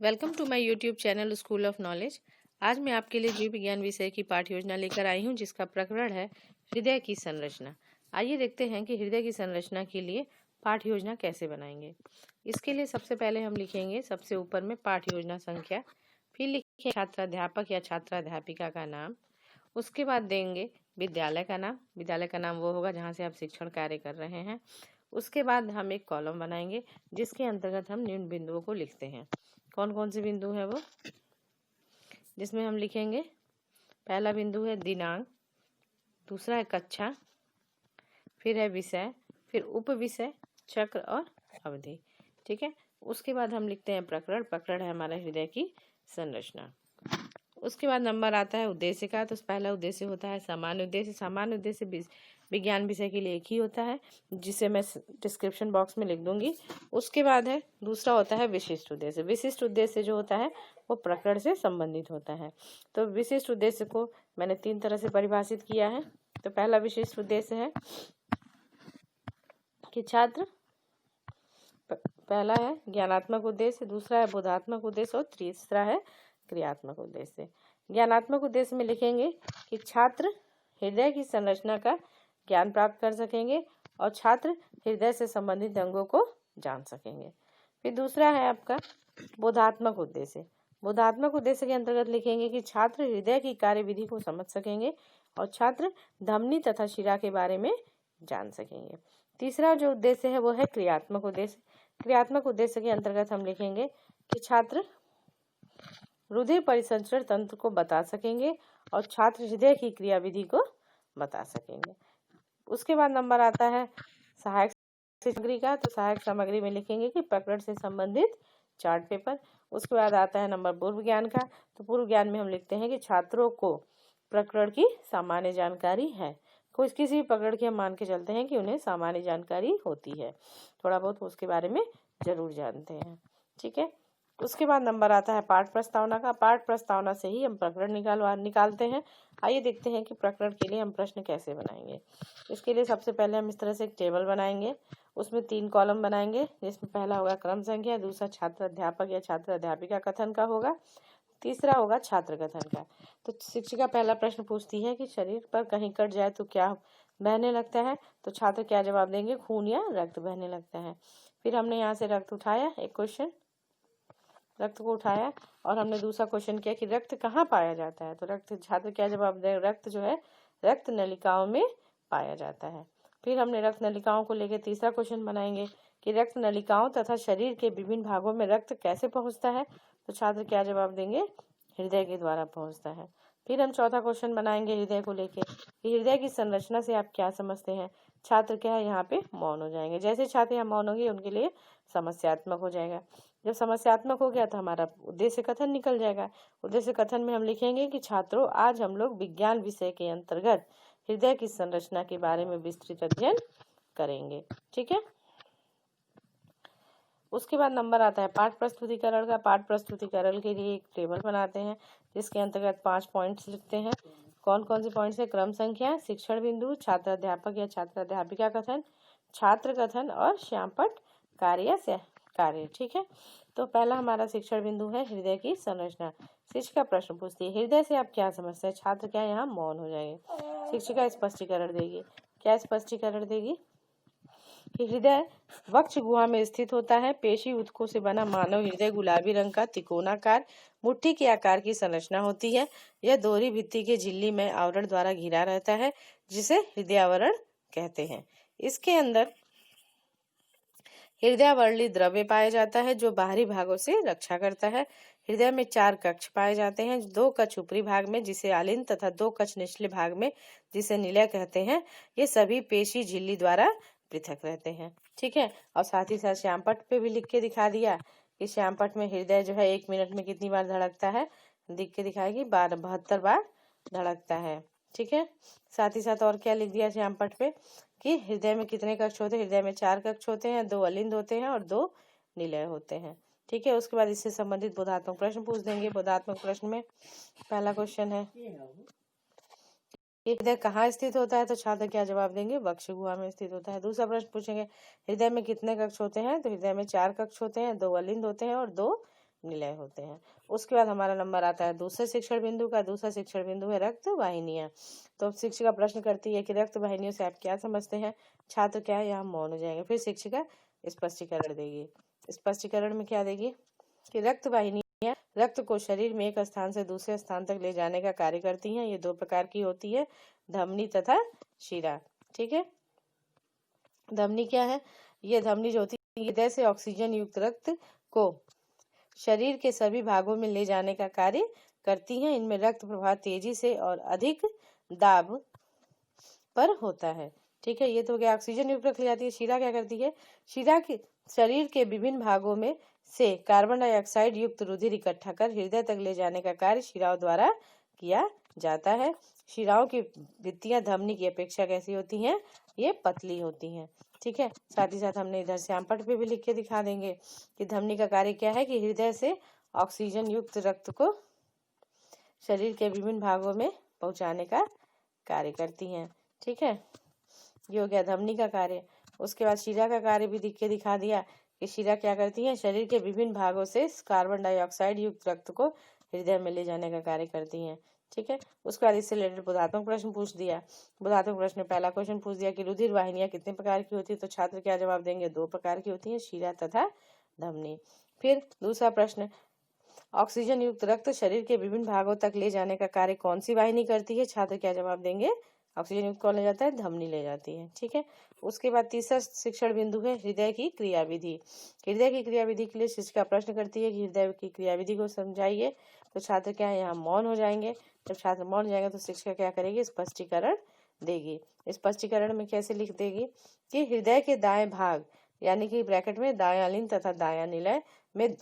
Welcome to my YouTube channel School of Knowledge. आज मैं आपके लिए जीव विज्ञान विषय की पाठ्य योजना लेकर आई हूं, जिसका प्रकरण है हृदय की संरचना। आइए देखते हैं कि हृदय की संरचना के लिए पाठ्य योजना कैसे बनाएंगे। इसके लिए सबसे पहले हम लिखेंगे सबसे ऊपर में पाठ्य योजना संख्या, फिर लिखेंगे छात्राध्यापक या छात्राध्यापिका का नाम। उसके बाद देंगे विद्यालय का नाम। विद्यालय का नाम वो होगा जहाँ से आप शिक्षण कार्य कर रहे हैं। उसके बाद हम एक कॉलम बनाएंगे जिसके अंतर्गत हम निम्न बिंदुओं को लिखते हैं। कौन कौन से बिंदु है वो, जिसमें हम लिखेंगे। पहला बिंदु है दिनांक, दूसरा है कक्षा, फिर है विषय, फिर उप विषय, चक्र और अवधि। ठीक है। उसके बाद हम लिखते हैं प्रकरण। प्रकरण है हमारा हृदय की संरचना। उसके बाद नंबर आता है उद्देश्य का। तो पहला उद्देश्य होता है सामान्य उद्देश्य। सामान्य उद्देश्य विज्ञान विषय के लिए एक ही होता है, जिसे मैं डिस्क्रिप्शन बॉक्स में लिख दूंगी। उसके बाद है दूसरा होता है विशिष्ट उद्देश्य। विशिष्ट उद्देश्य जो होता है वो प्रकरण से संबंधित होता है। तो विशिष्ट उद्देश्य को मैंने 3 तरह से परिभाषित किया है। तो पहला विशिष्ट उद्देश्य है कि छात्र, पहला है ज्ञानात्मक उद्देश्य, दूसरा है बोधात्मक उद्देश्य और तीसरा है क्रियात्मक उद्देश्य। ज्ञानात्मक उद्देश्य में लिखेंगे कि छात्र हृदय की संरचना का ज्ञान प्राप्त कर सकेंगे और छात्र हृदय से संबंधित अंगों को जान सकेंगे। फिर दूसरा है आपका बोधात्मक उद्देश्य। बोधात्मक उद्देश्य के अंतर्गत लिखेंगे कि छात्र हृदय की कार्यविधि को समझ सकेंगे और छात्र धमनी तथा शिरा के बारे में जान सकेंगे। तीसरा जो उद्देश्य है वो है क्रियात्मक उद्देश्य। क्रियात्मक उद्देश्य के अंतर्गत हम लिखेंगे कि छात्र हृदय परिसंचरण तंत्र को बता सकेंगे और छात्र हृदय की क्रियाविधि को बता सकेंगे। उसके बाद नंबर आता है सहायक सामग्री का। तो सहायक सामग्री में लिखेंगे कि प्रकरण से संबंधित चार्ट पेपर। उसके बाद आता है नंबर पूर्व ज्ञान का। तो पूर्व ज्ञान में हम लिखते हैं कि छात्रों को प्रकरण की सामान्य जानकारी है। किसी भी प्रकरण की हम मान के चलते हैं कि उन्हें सामान्य जानकारी होती है, थोड़ा बहुत उसके बारे में जरूर जानते हैं। ठीक है। उसके बाद नंबर आता है पाठ प्रस्तावना का। पाठ प्रस्तावना से ही हम प्रकरण निकालते हैं। आइए देखते हैं कि प्रकरण के लिए हम प्रश्न कैसे बनाएंगे। इसके लिए सबसे पहले हम इस तरह से एक टेबल बनाएंगे। उसमें 3 कॉलम बनाएंगे, जिसमें पहला होगा क्रम संख्या, दूसरा छात्र अध्यापक या छात्र अध्यापिका कथन का होगा, तीसरा होगा छात्र कथन का। तो शिक्षिका पहला प्रश्न पूछती है कि शरीर पर कहीं कट जाए तो क्या बहने लगता है। तो छात्र क्या जवाब देंगे, खून या रक्त बहने लगता है। फिर हमने यहाँ से रक्त उठाया, एक क्वेश्चन रक्त को उठाया, और हमने दूसरा क्वेश्चन किया कि रक्त कहाँ पाया जाता है। तो रक्त, छात्र क्या जवाब दे, रक्त जो है रक्त नलिकाओं में पाया जाता है। फिर हमने रक्त नलिकाओं को लेकर तीसरा क्वेश्चन बनाएंगे कि रक्त नलिकाओं तथा शरीर के विभिन्न भागों में रक्त कैसे पहुंचता है। तो छात्र क्या जवाब देंगे, हृदय के द्वारा पहुंचता है। फिर हम चौथा क्वेश्चन बनाएंगे हृदय को लेके कि हृदय की संरचना से आप क्या समझते हैं। छात्र क्या है, यहाँ पे मौन हो जाएंगे। जैसे छात्र यहाँ मौन होंगे उनके लिए समस्यात्मक हो जाएगा। जब समस्यात्मक हो गया तो हमारा उद्देश्य कथन निकल जाएगा। उद्देश्य कथन में हम लिखेंगे कि छात्रों, आज हम लोग विज्ञान विषय के अंतर्गत हृदय की संरचना के बारे में विस्तृत अध्ययन करेंगे। ठीक है। उसके बाद नंबर आता है पाठ प्रस्तुतिकरण का। पाठ प्रस्तुतिकरण के लिए एक टेबल बनाते हैं, जिसके अंतर्गत 5 पॉइंट्स लिखते हैं। कौन कौन से पॉइंट्स है, क्रम संख्या, शिक्षण बिंदु, छात्र अध्यापक या छात्र अध्यापिका कथन, छात्र कथन और श्यामपट्ट कार्य से कार्य। ठीक है। तो पहला हमारा शिक्षण बिंदु है हृदय की संरचना। शिक्षिका प्रश्न पूछती है, हृदय से आप क्या समझते हैं। छात्र क्या यहाँ मौन हो जाएंगे। शिक्षिका स्पष्टीकरण देगी। क्या स्पष्टीकरण देगी कि हृदय वक्ष गुहा में स्थित होता है। पेशी ऊतकों से बना मानव हृदय गुलाबी रंग का त्रिकोणाकार मुट्ठी के आकार की संरचना होती है। यह दोहरी भित्ति के झिल्ली में आवरण द्वारा घिरा रहता है, जिसे हृदयावरण कहते हैं। इसके अंदर हृदयावरणीय द्रव्य पाया जाता है, जो बाहरी भागों से रक्षा करता है। हृदय में 4 कक्ष पाए जाते हैं। 2 कक्ष ऊपरी भाग में, जिसे आलिंद, तथा 2 कक्ष निचले भाग में, जिसे निलय कहते हैं। ये सभी पेशी झिल्ली द्वारा पृथक रहते हैं। ठीक है। और साथ ही साथ श्यामपट्ट पे भी लिख के दिखा दिया कि श्यामपट्ट में हृदय जो है 1 मिनट में कितनी बार धड़कता है, लिख के दिखाएगी 72 बार धड़कता है। ठीक है। साथ ही साथ और क्या लिख दिया श्यामपट्ट पे कि हृदय में कितने कक्ष होते हैं। हृदय में 4 कक्ष होते हैं, 2 अलिंद होते हैं और 2 निलय होते हैं। ठीक है। उसके बाद इससे संबंधित बोधात्मक प्रश्न पूछ देंगे। बोधात्मक प्रश्न में पहला क्वेश्चन है हृदय कहाँ स्थित होता है। तो छात्र क्या जवाब देंगे, वक्ष गुहा में स्थित होता है। दूसरा प्रश्न पूछेंगे हृदय में कितने कक्ष होते हैं। तो हृदय में 4 कक्ष होते हैं, 2 अलिंद होते हैं और 2 निलय होते हैं। उसके बाद हमारा नंबर आता है दूसरे शिक्षण बिंदु का। दूसरा शिक्षण बिंदु है रक्त वाहिनियां। तो शिक्षिका प्रश्न करती है कि रक्त वाहिनियों से आप क्या समझते हैं। छात्र क्या है, यहाँ मौन हो जाएंगे। फिर शिक्षिका स्पष्टीकरण देगी। स्पष्टीकरण में क्या देगी कि रक्त वाहिनियां रक्त को शरीर में एक स्थान से दूसरे स्थान तक ले जाने का कार्य करती हैं। ये दो प्रकार की होती है, धमनी तथा शिरा। ठीक है, धमनी क्या है, ये धमनी जो होती है हृदय से ऑक्सीजन युक्त रक्त को शरीर के सभी भागों में ले जाने का कार्य करती हैं। इनमें रक्त प्रवाह तेजी से और अधिक दाब पर होता है। ठीक है, ये तो हो गया ऑक्सीजन युक्त रक्त ले जाती है। शिरा क्या करती है, शिरा के शरीर के विभिन्न भागों में से कार्बन डाइऑक्साइड युक्त रुधिर इकट्ठा कर हृदय तक ले जाने का कार्य शिराओं द्वारा किया जाता है। शिराओं की भित्तियां धमनी की अपेक्षा कैसी होती हैं, ये पतली होती हैं। ठीक है, साथ ही साथ हमने इधर श्यामपट्ट पे भी लिख के दिखा देंगे कि धमनी का कार्य क्या है कि हृदय से ऑक्सीजन युक्त रक्त को शरीर के विभिन्न भागों में पहुंचाने का कार्य करती हैं। ठीक है, ये हो गया धमनी का कार्य। उसके बाद शिरा का कार्य भी लिख के दिखा दिया कि शिरा क्या करती है, शरीर के विभिन्न भागों से कार्बन डाइऑक्साइड युक्त रक्त को हृदय में ले जाने का कार्य करती हैं। ठीक है, उसके बाद इससे रिलेटेड बोधात्मक प्रश्न पूछ दिया। बोधात्मक प्रश्न में पहला क्वेश्चन पूछ दिया कि रुधिर वाहिनियां कितने प्रकार की होती है। तो छात्र क्या जवाब देंगे, दो प्रकार की होती है, शिरा तथा धमनी। फिर दूसरा प्रश्न, ऑक्सीजन युक्त रक्त शरीर के विभिन्न भागों तक ले जाने का कार्य कौन सी वाहिनी करती है। छात्र क्या जवाब देंगे, ऑक्सीजन युक्त कौन ले जाता है, धमनी ले जाती है। ठीक है, उसके बाद तीसरा शिक्षण बिंदु है हृदय की क्रियाविधि। हृदय की क्रियाविधि के लिए शिक्षिका प्रश्न करती है कि हृदय की क्रियाविधि को समझाइए। तो छात्र क्या है, यहाँ मौन हो जाएंगे। जब छात्र मौन हो जाएंगे तो शिक्षिका क्या करेगी, स्पष्टीकरण देगी। स्पष्टीकरण में कैसे लिख देगी कि हृदय के दाएं भाग यानी कि ब्रैकेट में दायां अलिंद तथा दायां निलय में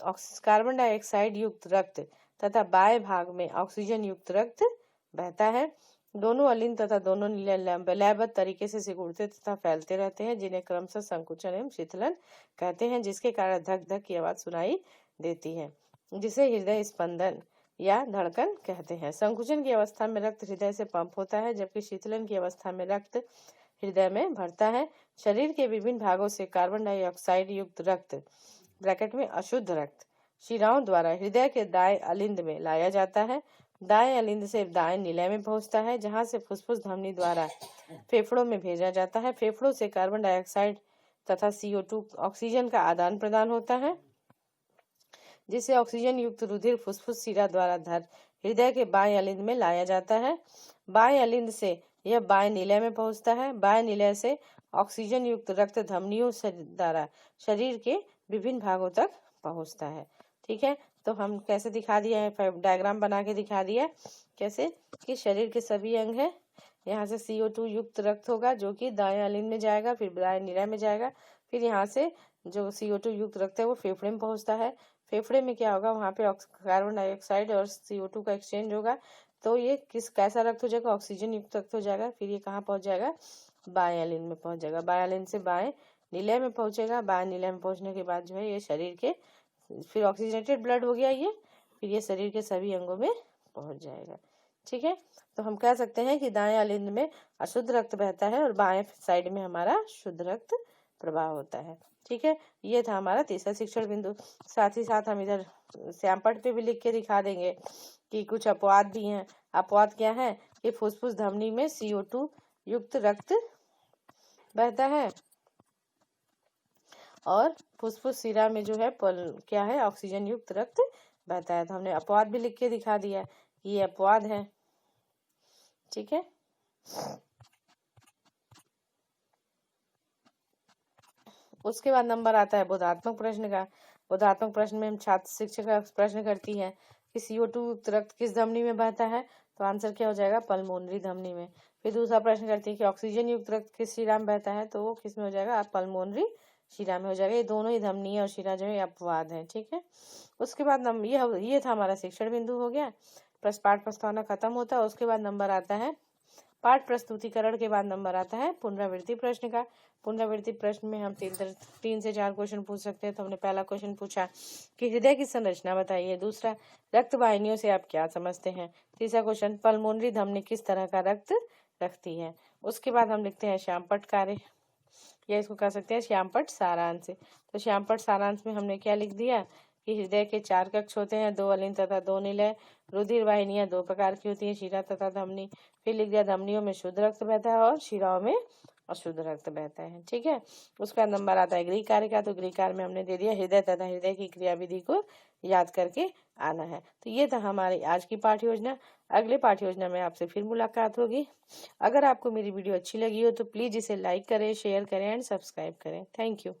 कार्बन डाइऑक्साइड युक्त रक्त तथा बाएं भाग में ऑक्सीजन युक्त रक्त बहता है। दोनों अलिंद तथा दोनों निलय लयबद्ध तरीके से सिकुड़ते तथा फैलते रहते हैं, जिन्हें क्रमशः संकुचन एवं शीतलन कहते हैं, जिसके कारण धक धक की आवाज सुनाई देती है, जिसे हृदय स्पंदन या धड़कन कहते हैं। संकुचन की अवस्था में रक्त हृदय से पंप होता है, जबकि शीतलन की अवस्था में रक्त हृदय में भरता है। शरीर के विभिन्न भागों से कार्बन डाइऑक्साइड युक्त रक्त ब्रैकेट में अशुद्ध रक्त शिराओं द्वारा हृदय के दाएं अलिंद में लाया जाता है। दाएं अलिंद से दाएं निलय में पहुंचता है, जहां से फुसफुस धमनी द्वारा फेफड़ों में भेजा जाता है। फेफड़ों से कार्बन डाइऑक्साइड तथा CO2 ऑक्सीजन का आदान प्रदान होता है, जिसे ऑक्सीजन युक्त रुधिर फुसफुस शिरा द्वारा धर हृदय के बाएं अलिंद में लाया जाता है। बाएं अलिंद से यह बाएं निलय में पहुंचता है। बाएं निलय से ऑक्सीजन युक्त रक्त धमनियों द्वारा शरीर के विभिन्न भागों तक पहुंचता है। ठीक है, तो हम कैसे दिखा दिया है, डायग्राम बना के दिखा दिया कैसे कि शरीर के सभी अंग है। यहाँ से CO2 युक्त रक्त होगा जो कि दाएं अलिंद में जाएगा, फिर बाएं निलय में जाएगा, फिर यहाँ से जो CO2 युक्त रक्त है वो फेफड़े में पहुंचता है। फेफड़े में क्या होगा, वहाँ पे कार्बन डाइऑक्साइड और CO2 का एक्सचेंज होगा, तो ये कैसा रक्त हो जाएगा, ऑक्सीजन युक्त रक्त हो जाएगा। फिर ये कहाँ पहुंच जाएगा, बाएं अलिंद में पहुंच जाएगा। बाएं अलिंद से बाएं निलय में पहुंचेगा। बाएं निलय में पहुंचने के बाद जो है ये शरीर के फिर ऑक्सीजनेटेड ब्लड हो गया ये, फिर ये शरीर के सभी अंगों में पहुंच जाएगा। ठीक है, तो हम कह सकते हैं कि दाएं अलिंद में अशुद्ध रक्त बहता है और बाएं साइड में हमारा शुद्ध रक्त प्रवाह होता है। ठीक है, ये था हमारा तीसरा शिक्षण बिंदु। साथ ही साथ हम इधर श्यामपट्ट पे भी लिख के दिखा देंगे कि कुछ अपवाद भी हैं। अपवाद क्या है कि फुसफुस धमनी में CO2 युक्त रक्त बहता है और फुसफुस शिरा में जो है क्या है, ऑक्सीजन युक्त रक्त बहता है। तो हमने अपवाद भी लिख के दिखा दिया, ये अपवाद है। ठीक है, उसके बाद नंबर आता है बोधात्मक प्रश्न का। बोधात्मक प्रश्न में हम छात्र शिक्षिका प्रश्न करती है कि CO2 युक्त रक्त किस धमनी में बहता है। तो आंसर क्या हो जाएगा, पल्मोनरी धमनी में। फिर दूसरा प्रश्न करती है कि ऑक्सीजन युक्त रक्त किस शिरा में बहता है। तो वो किस में हो जाएगा, पल्मोनरी शिरा में हो जाएगा। ये दोनों ही धमनी और शिरा जो है अपवाद है। ठीक है, उसके बाद ये था हमारा शिक्षण बिंदु हो गया। पाठ प्रस्तावना खत्म होता है। उसके बाद नंबर आता है पाठ प्रस्तुतिकरण के बाद नंबर आता है पुनरावृत्ति प्रश्न का। पुनरावृत्ति प्रश्न में हम 3 से 4 क्वेश्चन पूछ सकते हैं। तो हमने पहला क्वेश्चन पूछा कि हृदय की संरचना बताइए। दूसरा, रक्त वाहिनियों से आप क्या समझते हैं। तीसरा क्वेश्चन, पल्मोनरी धमनी किस तरह का रक्त रखती है। उसके बाद हम लिखते हैं श्यामपट्ट कार्य, या इसको कह सकते हैं श्यामपट्ट सारांश। तो श्यामपट्ट सारांश में हमने क्या लिख दिया कि हृदय के 4 कक्ष होते हैं, 2 अलिंद तथा 2 निलय। रुधिर वाहिनियां 2 प्रकार की होती हैं, शिरा तथा धमनी। फिर लिख दिया धमनियों में शुद्ध रक्त बहता है और शिराओं में अशुद्ध रक्त बहता है। ठीक है, उसका नंबर आता है गृह कार्य का। तो गृह कार्य में हमने दे दिया हृदय तथा हृदय की क्रियाविधि को याद करके आना है। तो ये था हमारी आज की पाठ योजना। अगले पाठ योजना में आपसे फिर मुलाकात होगी। अगर आपको मेरी वीडियो अच्छी लगी हो तो प्लीज इसे लाइक करें, शेयर करें एंड सब्सक्राइब करें। Thank you.